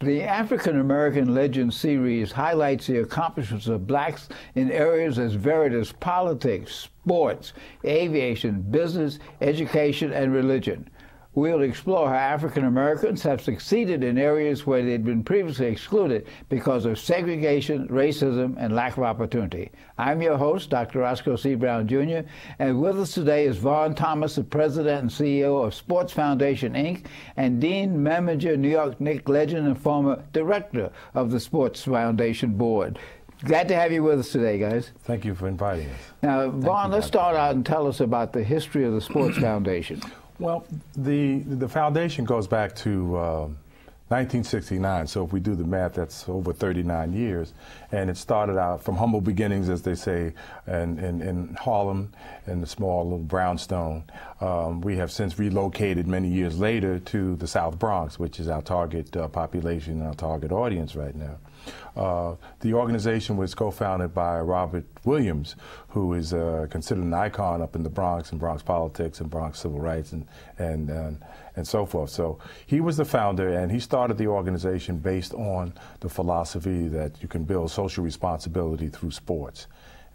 The African American Legend series highlights the accomplishments of blacks in areas as varied as politics, sports, aviation, business, education, and religion. We'll explore how African Americans have succeeded in areas where they'd been previously excluded because of segregation, racism, and lack of opportunity. I'm your host, Dr. Roscoe C. Brown, Jr., and with us today is Vaughn Thomas, the President and CEO of Sports Foundation, Inc., and Dean Meminger, New York Knicks legend and former Director of the Sports Foundation Board. Glad to have you with us today, guys. Thank you for inviting us. Now, Vaughn, let's start out and tell us about the history of the Sports Foundation. Well, the foundation goes back to 1969, so if we do the math, that's over 39 years. And it started out from humble beginnings, as they say, in Harlem, in the small little brownstone. We have since relocated many years later to the South Bronx, which is our target population, our target audience right now. The organization was co-founded by Robert Williams, who is considered an icon up in the Bronx and Bronx politics and Bronx civil rights and so forth. So he was the founder, and he started the organization based on the philosophy that you can build social responsibility through sports.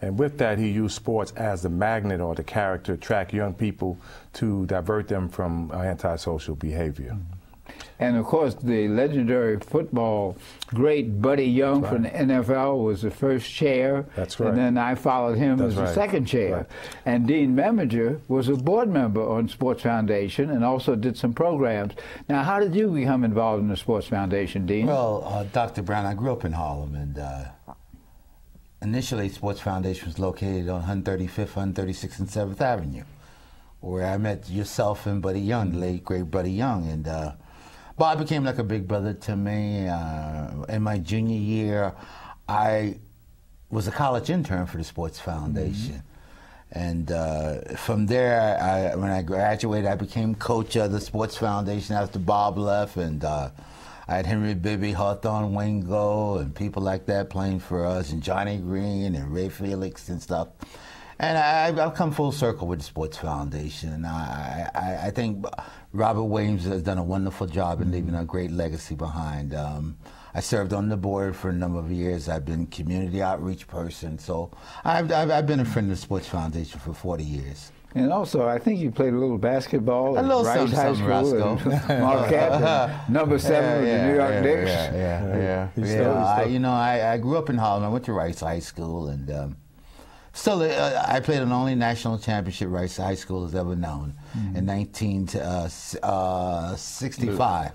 And with that, he used sports as the magnet or the character to attract young people to divert them from antisocial behavior. Mm-hmm. And of course, the legendary football great Buddy Young from the NFL was the first chair. That's right. And then I followed him as the second chair. Right. And Dean Meminger was a board member on Sports Foundation and also did some programs. Now, how did you become involved in the Sports Foundation, Dean? Well, Dr. Brown, I grew up in Harlem, and initially Sports Foundation was located on 135th, 136th, and 7th Avenue, where I met yourself and Buddy Young, the late great Buddy Young. And Bob became like a big brother to me. In my junior year, I was a college intern for the Sports Foundation. Mm-hmm. And from there, when I graduated, I became coach of the Sports Foundation after Bob left. And I had Henry Bibby, Hawthorne Wingo, and people like that playing for us, and Johnny Green and Ray Felix and stuff. And I've come full circle with the Sports Foundation. I think Robert Williams has done a wonderful job in leaving a great legacy behind. I served on the board for a number of years. I've been community outreach person. So I've been a friend of the Sports Foundation for 40 years. And also, I think you played a little basketball at Rice High School, Marquette, number 7 with the New York Knicks. I grew up in Harlem. I went to Rice High School, and still, I played an only national championship Rice High School has ever known in 1965.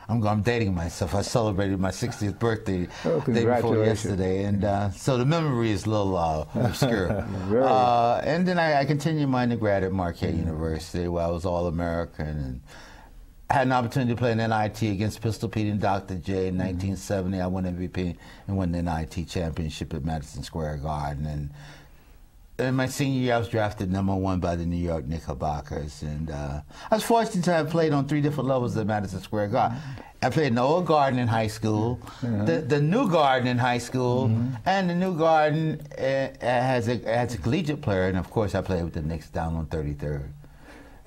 I'm dating myself. I celebrated my 60th birthday the day before yesterday, and so the memory is a little obscure. And then I continued my undergrad at Marquette University, where I was All-American, and had an opportunity to play in NIT against Pistol Pete and Dr. J in 1970. I won MVP and won the NIT championship at Madison Square Garden. And in my senior year, I was drafted #1 by the New York Knickerbockers, and I was fortunate to have played on 3 different levels at Madison Square Garden. I played in the Old Garden in high school, the New Garden in high school, and the New Garden has a collegiate player, and of course I played with the Knicks down on 33rd.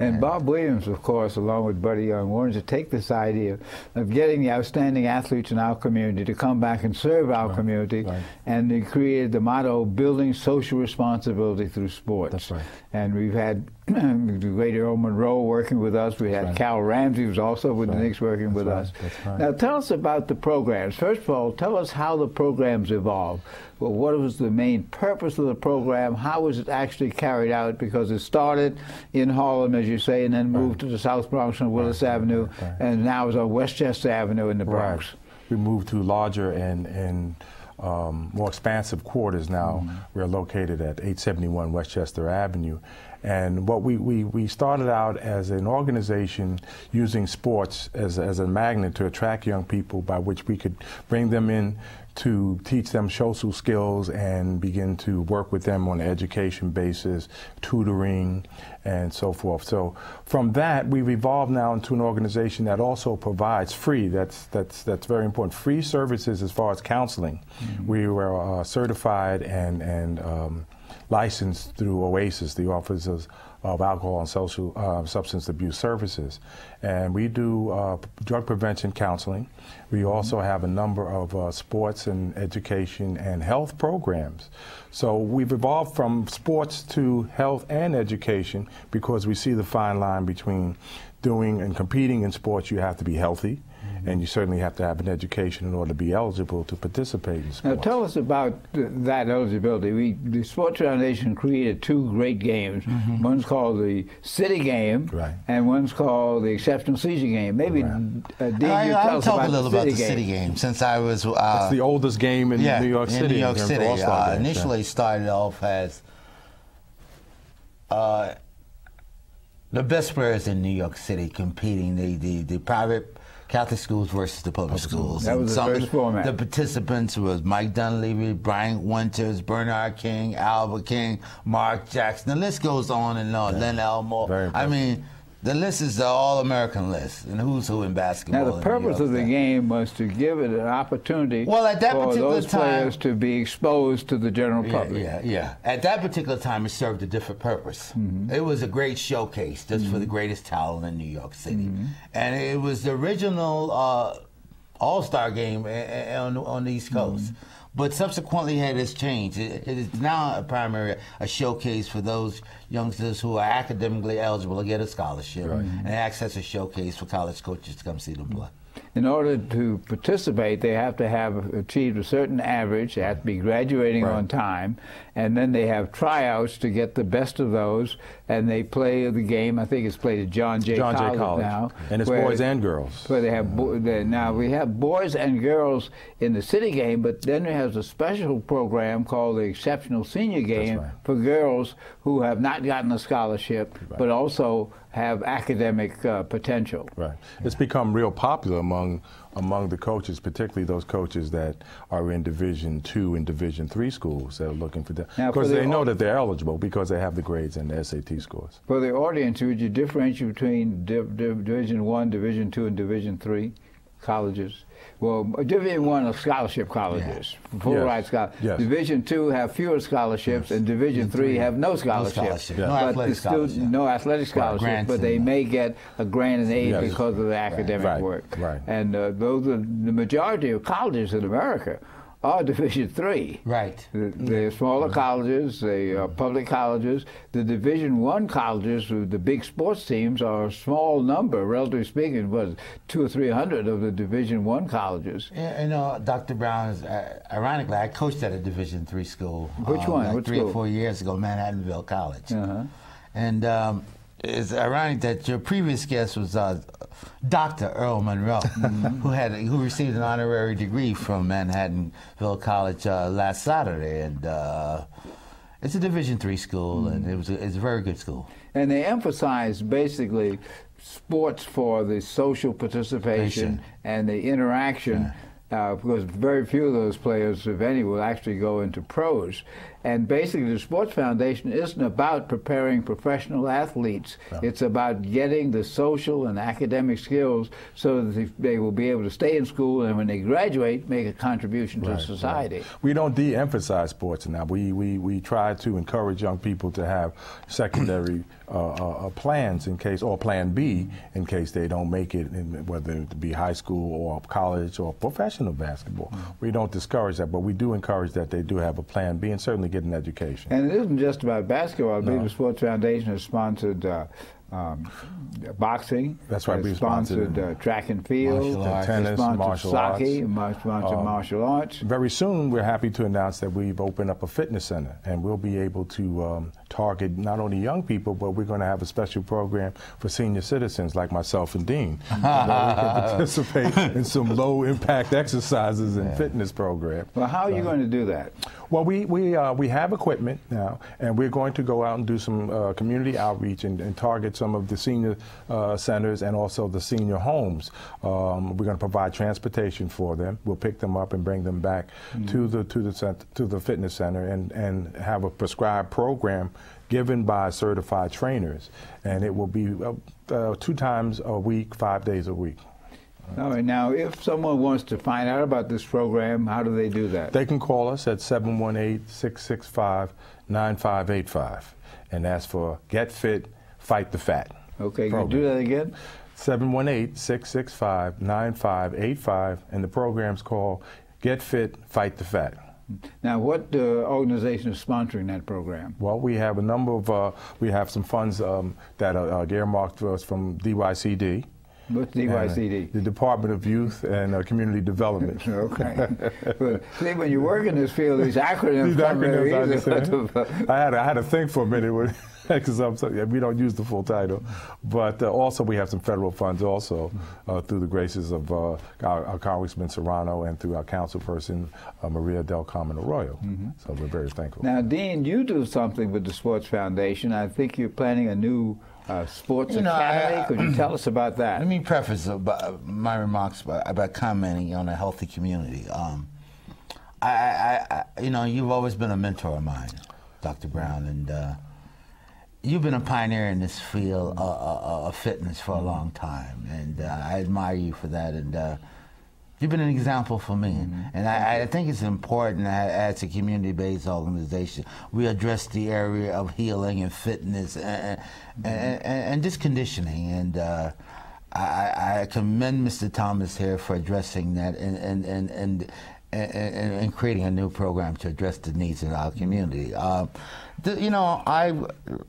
And Bob Williams, of course, along with Buddy Young, wanted to take this idea of getting the outstanding athletes in our community to come back and serve our community, and they created the motto, building social responsibility through sports. That's right. And we've had the great Earl Monroe working with us. We had Cal Ramsey, who's also with the Knicks, working with us. Now, tell us about the programs. First of all, tell us how the programs evolved. Well, what was the main purpose of the program? How was it actually carried out? Because it started in Harlem, as you say, and then moved to the South Bronx on Willis Avenue, and now is on Westchester Avenue in the Bronx. We moved to larger and more expansive quarters now. We're located at 871 Westchester Avenue. And what we started out as an organization using sports as a magnet to attract young people, by which we could bring them in to teach them social skills and begin to work with them on an education basis, tutoring, and so forth. So from that, we've evolved now into an organization that also provides free, that's very important, free services as far as counseling. We were certified and licensed through OASIS, the Office of alcohol and social substance abuse services. And we do drug prevention counseling. We also have a number of sports and education and health programs. So we've evolved from sports to health and education because we see the fine line between doing and competing in sports. You have to be healthy, and you certainly have to have an education in order to be eligible to participate in sports. Now tell us about that eligibility. The Sports Foundation created two great games. One's called the City Game, and one's called the Exceptional Senior Game. Maybe Dean, I'll talk a little about the City Game since I was. It's the oldest game in New York City. In New York City, initially started off as the best players in New York City competing, the private Catholic schools versus the public schools. That was the first format. The participants was Mike Dunleavy, Bryant Winters, Bernard King, Albert King, Mark Jackson. The list goes on and on. Len Elmore. I mean, the list is the all-American list, and who's who in basketball. Now, the purpose of the game was to give it an opportunity at that for particular those players to be exposed to the general public. At that particular time, it served a different purpose. It was a great showcase just for the greatest talent in New York City. And it was the original all-star game on the East Coast. But subsequently it has changed. It is now primarily a showcase for those youngsters who are academically eligible to get a scholarship, and access a showcase for college coaches to come see them play. In order to participate, they have to have achieved a certain average. They have to be graduating on time, and then they have tryouts to get the best of those, and they play the game. I think it's played at John Jay College now. And it's boys and girls. Where they have now we have boys and girls in the City Game, but then there has a special program called the Exceptional Senior Game for girls who have not gotten a scholarship, but also have academic potential. It's become real popular among the coaches, particularly those coaches that are in Division II and Division III schools that are looking for that. Because they know that they're eligible because they have the grades and the SAT scores. For the audience, would you differentiate between Division I, Division II, and Division III colleges? Well, Division I are scholarship colleges, full-ride scholarships. Division II have fewer scholarships, and Division III have no scholarships. No athletic scholarships. No athletic scholarships, but they may get a grant and aid because of the academic work. And those are the majority of colleges in America are Division III. They're smaller colleges, they are public colleges. The Division I colleges with the big sports teams are a small number, relatively speaking, was 200 or 300 of the Division I colleges. You know, Dr. Brown, ironically, I coached at a Division III school. Which one? Like Which 3 school? or 4 years ago, Manhattanville College. And it's ironic that your previous guest was Dr. Earl Monroe, who received an honorary degree from Manhattanville College last Saturday, and it's a Division III school, and it's a very good school. And they emphasize basically sports for the social participation and the interaction. Because very few of those players, if any, will actually go into pros. And basically the Sports Foundation isn't about preparing professional athletes. It's about getting the social and academic skills so that they will be able to stay in school and when they graduate, make a contribution to society. We don't de-emphasize sports now. We try to encourage young people to have secondary plans in case, or plan B in case they don't make it, whether it be high school or college or professional basketball. We don't discourage that, but we do encourage that they do have a plan B and certainly get an education. And it isn't just about basketball. I believe the Sports Foundation has sponsored boxing. That's right. We sponsored track and field, tennis, martial arts. Sponsored martial arts. Very soon, we're happy to announce that we've opened up a fitness center, and we'll be able to target not only young people, but we're going to have a special program for senior citizens like myself and Dean, so that we can participate in some low-impact exercises and fitness program. Well, how are you going to do that? Well, we have equipment now, and we're going to go out and do some community outreach and target some of the senior centers and also the senior homes. We're going to provide transportation for them. We'll pick them up and bring them back to the fitness center and have a prescribed program given by certified trainers, and it will be 2 times a week, 5 days a week. All right, now, if someone wants to find out about this program, how do they do that? They can call us at 718-665-9585. and that's for Get Fit, Fight the Fat. Okay, can you do that again? 718-665-9585, and the program's called Get Fit, Fight the Fat. Now, what organization is sponsoring that program? Well, we have a number of, we have some funds that are earmarked for us from DYCD. What's DYCD? The Department of Youth and Community Development. Okay. Well, see, when you work in this field, these acronyms come very easy. I had to think for a minute because we don't use the full title. But also we have some federal funds also through the graces of our Congressman Serrano and through our councilperson Maria Del Carmen Arroyo. So we're very thankful. Now, Dean, you do something with the Sports Foundation. I think you're planning a new Sports Academy. Could you tell us about that? Let me preface my remarks by commenting on a healthy community. You've always been a mentor of mine, Dr. Brown, and you've been a pioneer in this field of fitness for a long time, and I admire you for that. And you've been an example for me, and I think it's important that as a community-based organization, we address the area of healing and fitness and just conditioning. And I commend Mr. Thomas here for addressing that and creating a new program to address the needs of our community. I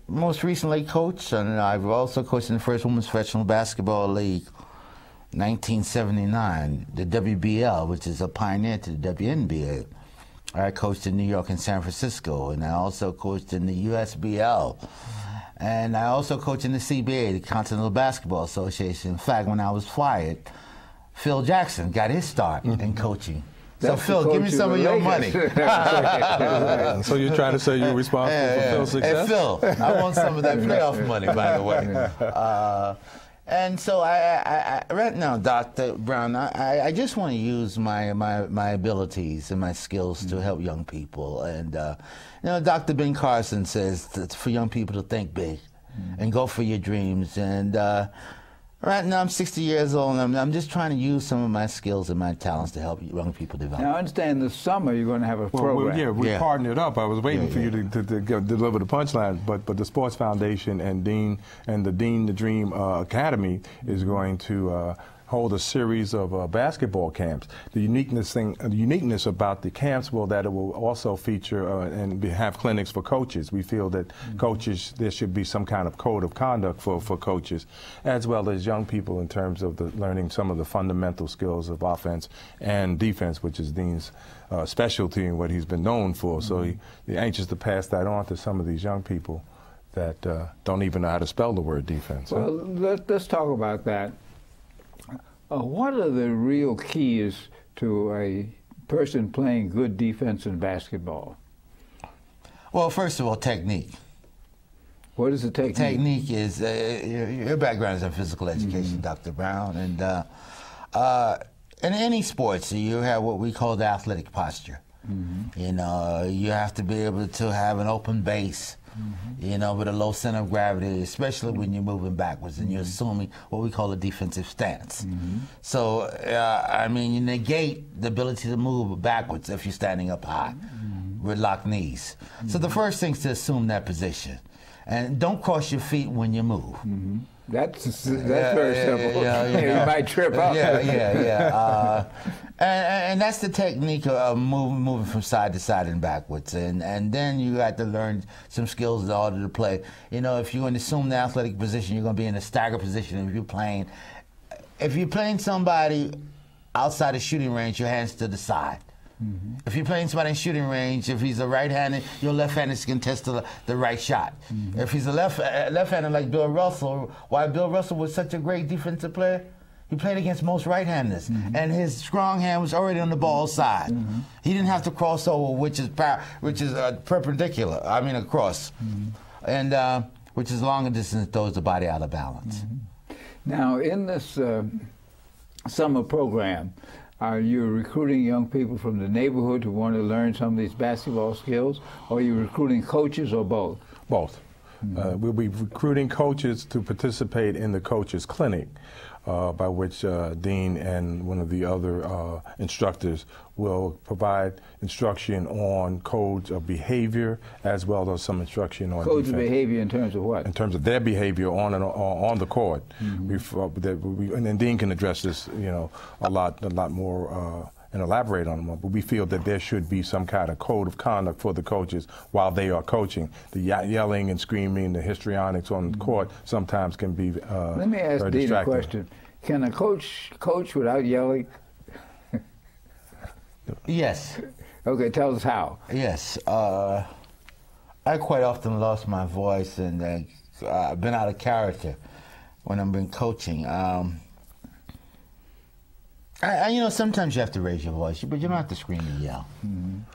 most recently coached, and I've also coached in the first Women's Professional Basketball League, 1979, the WBL, which is a pioneer to the WNBA. I coached in New York and San Francisco, and I also coached in the USBL. And I also coached in the CBA, the Continental Basketball Association. In fact, when I was fired, Phil Jackson got his start in coaching. So Phil, give me some of your money. So you're trying to say you're responsible for Phil's success? And Phil, I want some of that playoff money, by the way. And so right now, Dr. Brown, I just want to use my abilities and my skills to help young people. And Dr. Ben Carson says for young people to think big and go for your dreams. And right now, I'm 60 years old, and I'm just trying to use some of my skills and my talents to help young people develop. Now, I understand this summer you're going to have a program. We partnered up. I was waiting for you to deliver the punchline, but the Sports Foundation and the Dean the Dream Academy is going to hold a series of basketball camps. The uniqueness about the camps that it will also feature and have clinics for coaches. We feel that coaches, there should be some kind of code of conduct for coaches, as well as young people in terms of learning some of the fundamental skills of offense and defense, which is Dean's specialty and what he's been known for. So he's anxious to pass that on to some of these young people that don't even know how to spell the word defense. Well, let's talk about that. What are the real keys to a person playing good defense in basketball? Well, first of all, technique. What is the technique? Technique is, your background is in physical education, Dr. Brown, and in any sports, you have what we call the athletic posture. You have to be able to have an open base, with a low center of gravity, especially when you're moving backwards and you're assuming what we call a defensive stance. So, you negate the ability to move backwards if you're standing up high with locked knees. So the first thing is to assume that position. And don't cross your feet when you move. That's very simple. You might trip up. And that's the technique of moving from side to side and backwards. And then you got to learn some skills in order to play. If you're going to assume the athletic position, you're going to be in a stagger position. If you're playing somebody outside the shooting range, your hands to the side. If you're playing somebody in shooting range, if he's a right-handed, your left-handed can test the right shot. If he's a left-handed like Bill Russell, why Bill Russell was such a great defensive player? He played against most right-handers, and his strong hand was already on the ball side. He didn't have to cross over, which is perpendicular. Across, and which is longer distance throws the body out of balance. Now, in this summer program, are you recruiting young people from the neighborhood who want to learn some of these basketball skills, or are you recruiting coaches, or both? Both. We'll be recruiting coaches to participate in the coaches clinic. by which Dean and one of the other instructors will provide instruction on codes of behavior as well as some instruction on codes defense. of behavior in terms of what? In terms of their behavior on the court. And then Dean can address this, a lot more and elaborate on them. But we feel that there should be some kind of code of conduct for the coaches while they are coaching. The yelling and screaming, the histrionics on the court sometimes can be Let me ask Dean a question. Can a coach without yelling? Yes. Okay, tell us how. Yes. I quite often lost my voice, and I've been out of character when I've been coaching. Sometimes you have to raise your voice, but you don't have to scream and yell.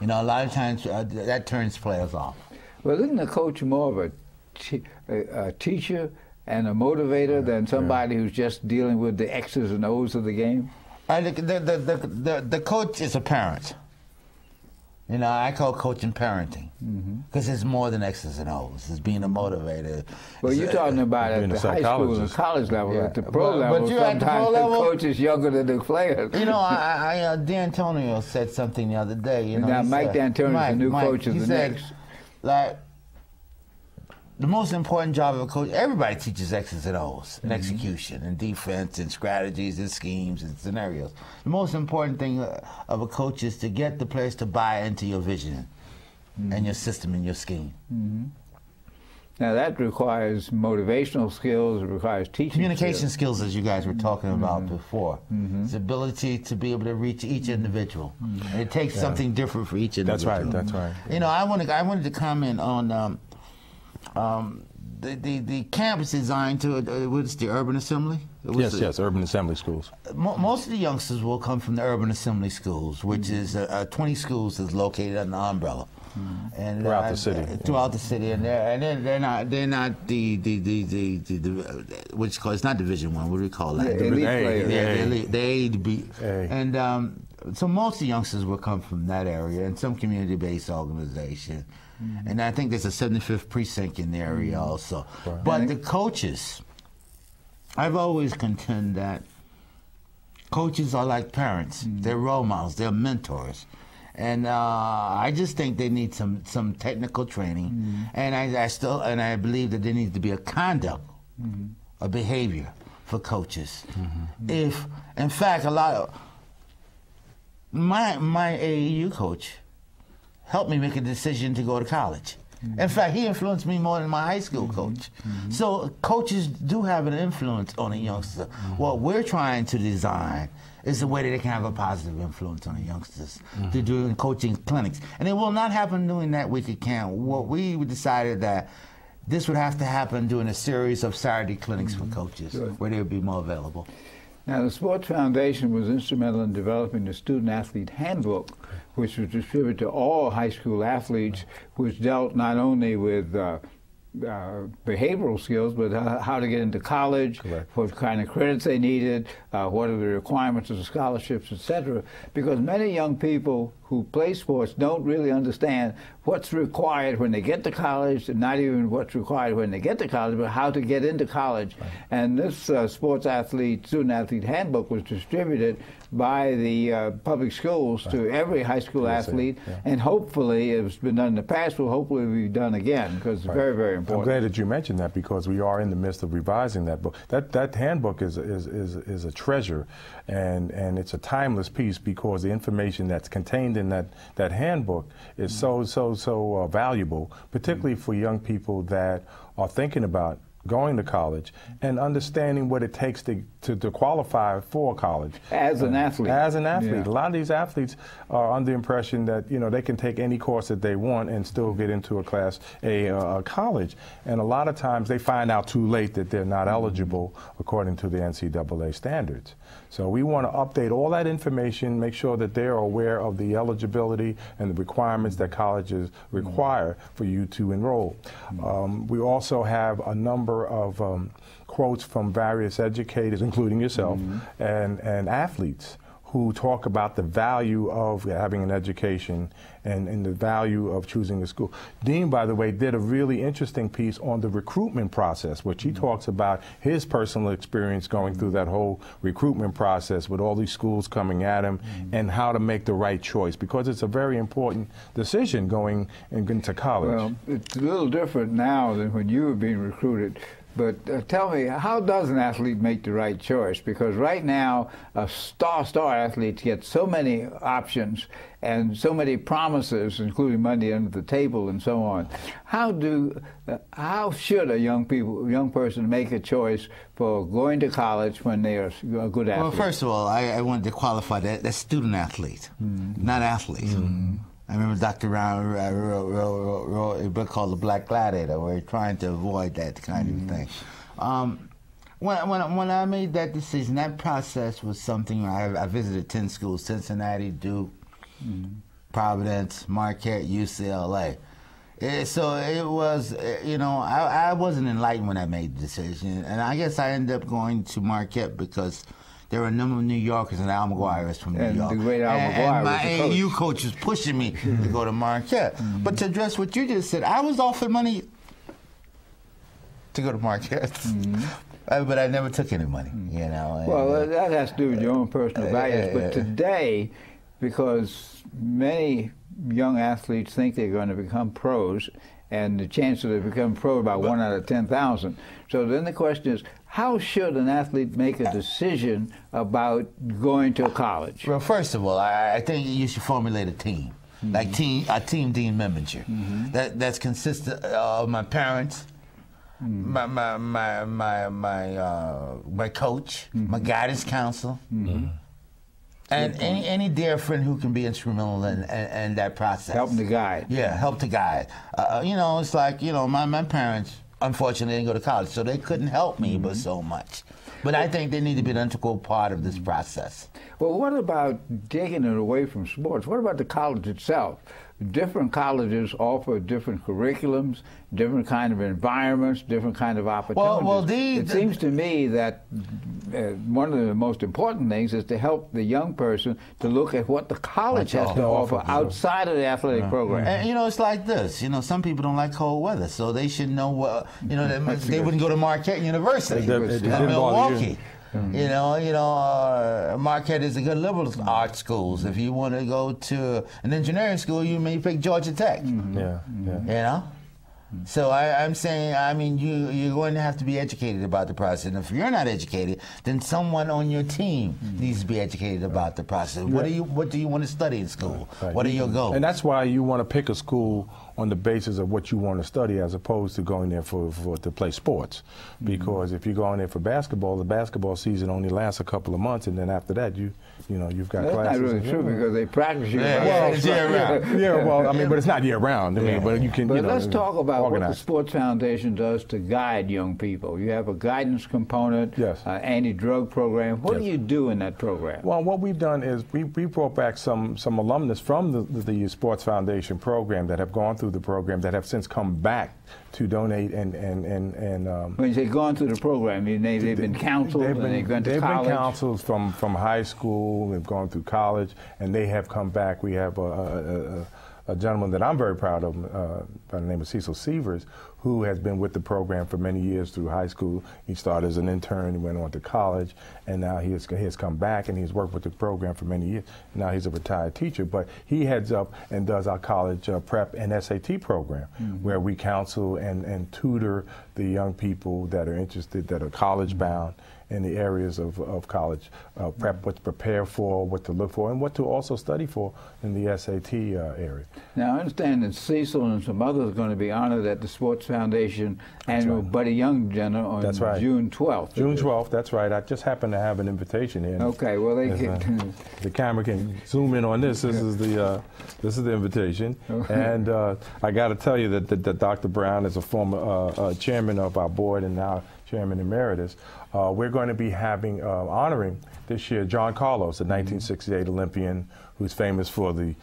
A lot of times that turns players off. Well, isn't a coach more of a teacher and a motivator than somebody who's just dealing with the X's and O's of the game? The coach is a parent. I call coaching parenting because it's more than X's and O's. It's being a motivator. Well, you're talking about at the high school and college level. At the pro level, but you're at the pro sometimes level, the coach is younger than the players. D'Antonio said something the other day. Now, Mike D'Antonio is the new coach of the Knicks. Like, the most important job of a coach, everybody teaches X's and O's, and execution, and defense, and strategies, and schemes, and scenarios. The most important thing of a coach is to get the players to buy into your vision, and your system, and your scheme. Now that requires motivational skills, it requires teaching communication skills, as you guys were talking about before. It's the ability to be able to reach each individual. And it takes something different for each individual. That's right. I wanted to comment on the campus designed to what's the Urban Assembly? Yes, Urban Assembly schools. Most of the youngsters will come from the Urban Assembly schools, which is 20 schools that's located under the umbrella. And throughout the city. Throughout the city, and they're not the what you call, it's not Division I. What do we call that? The elite players. The A, the B, and so most of the youngsters will come from that area and some community-based organization. And I think there's a 75th precinct in the area also. Right. But the coaches, I've always contend that coaches are like parents. They're role models. They're mentors. And I just think they need some technical training. And I believe that there needs to be a conduct, a behavior for coaches. If, in fact, a lot of my AAU coach helped me make a decision to go to college. In fact, he influenced me more than my high school coach. So coaches do have an influence on a youngster. What we're trying to design is a way that they can have a positive influence on the youngsters to do coaching clinics. And it will not happen during that week at camp. What we decided that this would have to happen during a series of Saturday clinics for coaches where they would be more available. Now, the Sports Foundation was instrumental in developing the Student-Athlete Handbook, which was distributed to all high school athletes, which dealt not only with behavioral skills, but how to get into college, what kind of credits they needed, what are the requirements of the scholarships, etc. Because many young people who play sports don't really understand what's required when they get to college, and not even what's required when they get to college, but how to get into college. And this student-athlete handbook was distributed by the public schools to every high school athlete, and hopefully, it's been done in the past, will hopefully be done again, because it's very, very important. I'm glad that you mentioned that, because we are in the midst of revising that book. That handbook is a treasure, and it's a timeless piece, because the information that's contained in that handbook is so valuable, particularly for young people that are thinking about going to college and understanding what it takes to qualify for college. As an athlete. As an athlete. Yeah. A lot of these athletes are under the impression that, they can take any course that they want and still get into a college. And a lot of times they find out too late that they're not eligible according to the NCAA standards. So we want to update all that information, make sure that they're aware of the eligibility and the requirements that colleges require for you to enroll. We also have a number of quotes from various educators, including yourself, and athletes who talk about the value of having an education and the value of choosing a school. Dean, by the way, did a really interesting piece on the recruitment process, which he talks about his personal experience going through that whole recruitment process with all these schools coming at him and how to make the right choice, because it's a very important decision going into college. Well, it's a little different now than when you were being recruited. But tell me, how does an athlete make the right choice? Because right now, a star athletes get so many options and so many promises, including money under the table and so on. How should a young person make a choice for going to college when they are a good athlete? Well, first of all, I wanted to qualify that. That's student athlete, not athlete. I remember Dr. Brown wrote a book called The Black Gladiator, where he's trying to avoid that kind of thing. When I made that decision, that process was something. I visited 10 schools: Cincinnati, Duke, Providence, Marquette, UCLA. So it was, you know, I wasn't enlightened when I made the decision, and I guess I ended up going to Marquette because there were a number of New Yorkers, and Al McGuire is from New York. The great Al McGuire and my was the AAU coach was pushing me to go to Marquette. But to address what you just said, I was offered money to go to Marquette. But I never took any money, you know. Well, that has to do with your own personal values. But today, because many young athletes think they're going to become pros, and the chances of becoming pro about 1 out of 10,000. So then the question is, how should an athlete make a decision about going to college? Well, first of all, I think you should formulate a team, like a team Dean Memminger. That's consistent of my parents, my coach, my guidance counselor, and any dear friend who can be instrumental in that process. Helping to guide. Yeah, help to guide. You know, it's like, you know, my parents, unfortunately, didn't go to college, so they couldn't help me but so much. But I think they need to be an integral part of this process. Well, what about taking it away from sports? What about the college itself? Different colleges offer different curriculums, different kind of environments, different kind of opportunities. It seems to me that one of the most important things is to help the young person to look at what the college has to offer outside of the athletic program. And, you know, it's like this. You know, some people don't like cold weather, so they should know what, you know, they wouldn't go to Marquette University or Milwaukee. You know, Marquette is a good liberal arts schools. If you want to go to an engineering school, you may pick Georgia Tech. You know? So I'm saying, I mean, you're going to have to be educated about the process. And if you're not educated, then someone on your team needs to be educated about the process. What do you want to study in school? What are your goals? And that's why you want to pick a school on the basis of what you want to study, as opposed to going there to play sports. Because if you go in there for basketball, the basketball season only lasts a couple of months, and then after that, you've got That's classes. That's not really true, because they practice you. Well, it's year round. Yeah, well, I mean, but it's not year round. I mean, but you can. But you know, let's talk about organize. what the Sports Foundation does to guide young people. You have a guidance component, anti-drug program. What do you do in that program? Well, what we've done is we brought back some alumnus from the Sports Foundation program that have gone through the program that have since come back to donate and when you say gone through the program, they've been counseled and they've gone to college? They've been counseled from high school, they've gone through college, and they have come back. We have a gentleman that I'm very proud of by the name of Cecil Sievers, who has been with the program for many years through high school. He started as an intern, he went on to college, and now he has come back and he's worked with the program for many years. Now he's a retired teacher, but he heads up and does our college prep and SAT program, where we counsel and tutor the young people that are interested, that are college bound, in the areas of college prep, what to prepare for, what to look for, and what to also study for in the SAT area. Now, I understand that Cecil and some others are going to be honored at the Sports Foundation annual Buddy Young dinner on June 12th. June 12th, that's right. I just happen to have an invitation here. Okay, well, they can... the camera can zoom in on this. This is the invitation. And I got to tell you that Dr. Brown is a former chairman of our board and now Chairman Emeritus. We're going to be honoring this year John Carlos, the 1968 Olympian, who's famous for the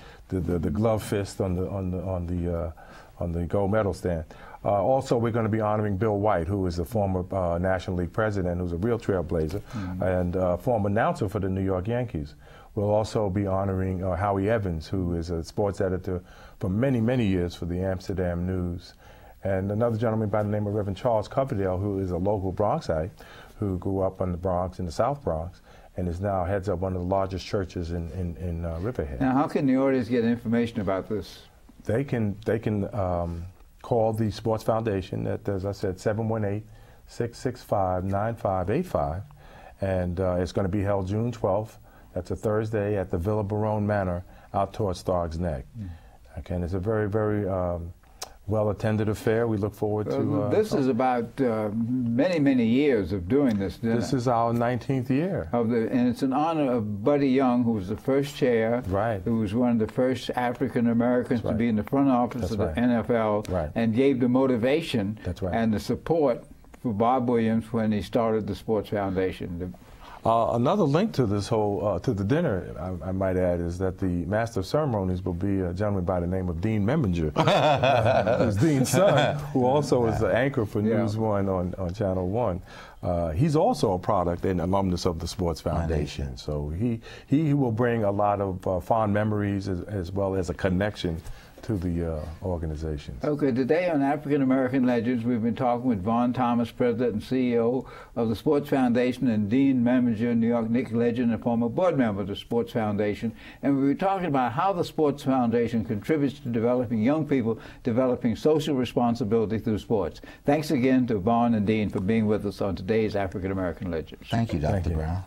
glove fist on the gold medal stand. Also, we're going to be honoring Bill White, who is a former National League president, who's a real trailblazer, and former announcer for the New York Yankees. We'll also be honoring Howie Evans, who is a sports editor for many, many years for the Amsterdam News. And another gentleman by the name of Reverend Charles Coverdale, who is a local Bronxite, who grew up in the Bronx, in the South Bronx, and is now heads up one of the largest churches in Riverhead. Now, how can the audience get information about this? They can call the Sports Foundation at, as I said, 718-665-9585, and it's going to be held June 12th. That's a Thursday at the Villa Barone Manor out towards Stark's Neck. Okay, and it's a very, very well-attended affair. We look forward to... this is about many, many years of doing this. This is our 19th year. And it's in honor of Buddy Young, who was the first chair, right, who was one of the first African Americans to be in the front office of the NFL, and gave the motivation and the support for Bob Williams when he started the Sports Foundation. Another link to this whole, to the dinner, I might add, is that the Master of Ceremonies will be a gentleman by the name of Dean Memminger, who's Dean's son, who also is the anchor for News One on Channel 1. He's also a product and alumnus of the Sports Foundation. So he will bring a lot of fond memories as well as a connection to the organization. Okay, today on African American Legends, we've been talking with Vaughn Thomas, President and CEO of the Sports Foundation, and Dean Memminger, New York Knicks legend and former board member of the Sports Foundation. And we were talking about how the Sports Foundation contributes to developing young people, developing social responsibility through sports. Thanks again to Vaughn and Dean for being with us on today's African American Legends. Thank you, Dr. Brown.